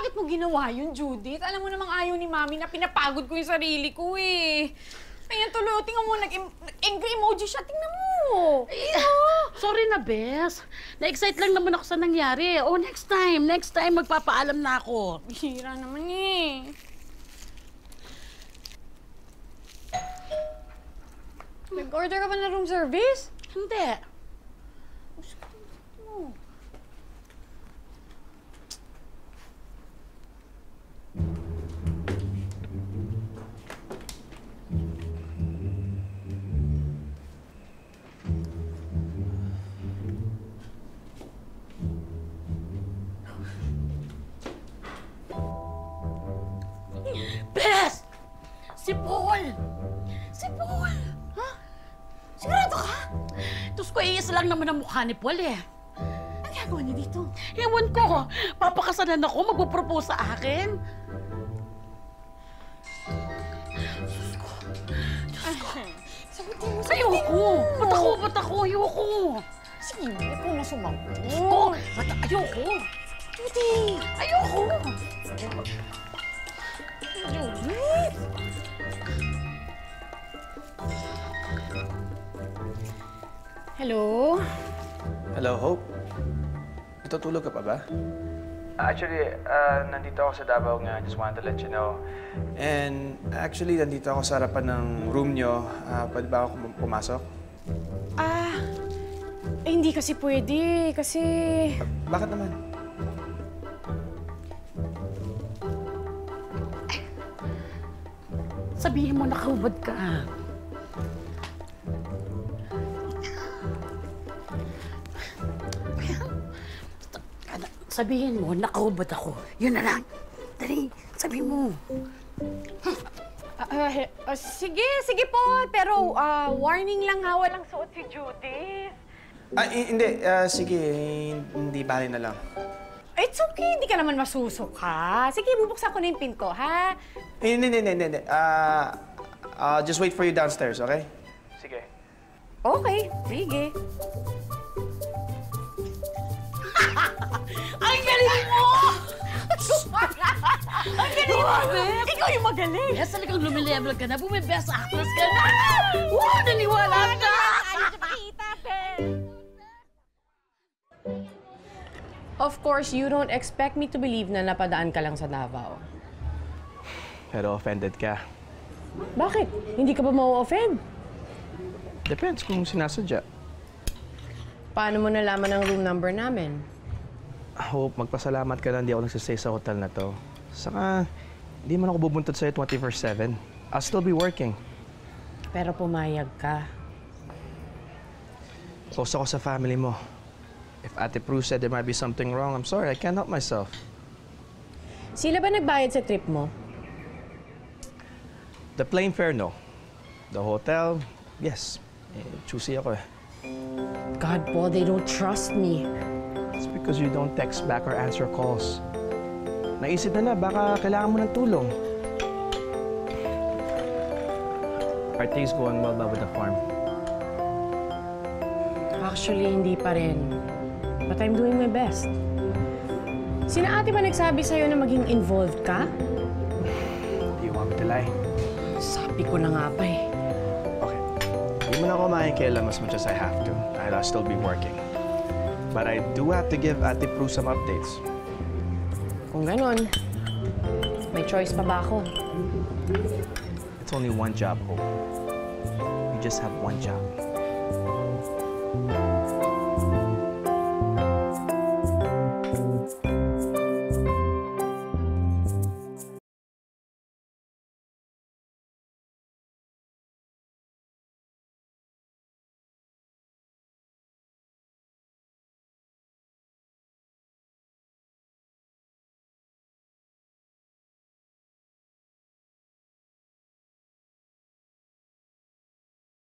bakit mo ginawa yun, Judith? Alam mo namang ayaw ni Mami na pinapagod ko yung sarili ko eh. Ayan tuloy, tingnan mo, nag-angry emoji siya. Tingnan mo. Sorry na, Bes. Na-excite lang naman ako sa nangyari. Oh, next time magpapaalam na ako. Hira naman eh. Nag-order ka ba ng room service? Hindi. Bes! Si Paul! Si Paul! Ha? Sigurado ka? Diyos ko, iisa lang naman ang mukha ni Paul eh. Ang ginagawa niya dito? Ewan ko, papakasalan ako, magpropose sa akin. Diyos ko. Sagutin mo, Ayoko! Ba't ako? Ayoko! Sige, ito na sumagot. Diyos ko! Ayoko! Judy! Ayoko! Judith! Hello? Hello, Hope? Natutulog ka pa ba? Actually, nandito ako sa Davao nga. Just wanted to let you know. And actually, nandito ako sa harapan ng room nyo. Pwede ba ako pumasok? Hindi kasi pwede. Kasi... Bakit naman? Sabihin mo, nakahubad ka. Sabihin mo, nakahubad ako. Yun na lang. Dali, sabihin mo. Sige po. Pero warning lang ha. Walang suot si Judith. Hindi. Sige, hindi bali na lang. It's okay. Hindi ka naman masusok, ha? Sige, bubuksan ko na yung pin ko, ha? Hindi. I'll just wait for you downstairs, okay? Sige. Okay. Sige. Ang galing mo! Ang galing mo! Ikaw yung magaling! Yes, talagang lumilevel ka na. Bumibest actress ka na! Wow, naniwala ka! Ayos na pakita, Of course, you don't expect me to believe na napadaan ka lang sa Davao. Pero offended ka. Bakit? Hindi ka ba ma-offend? Depends kung sinasadya. Paano mo nalaman ang room number namin? Hope, magpasalamat ka na hindi ako nagsistay sa hotel na to. Saka, hindi man ako bubuntod sa'yo 24/7. I'll still be working. Pero pumayag ka. Close ako sa family mo. If Ate Prue said there might be something wrong, I'm sorry, I can't help myself. Sila ba nagbayad sa trip mo? The plane fare, no. The hotel, yes. Choosy ako eh. God, Paul, they don't trust me. It's because you don't text back or answer calls. Naisip na baka kailangan mo ng tulong. Are things going well ba with the farm? Actually, hindi pa rin. But I'm doing my best. Sina ate ba nagsabi sa'yo na maging involved ka? Do you want me to lie? Sabi ko na nga pa eh. Okay. Hindi mo na ako makikialam as much as I have to. I'll still be working. But I do have to give Ate Prue some updates. Kung ganon, may choice pa ba ako? It's only one job, Hope. You just have one job.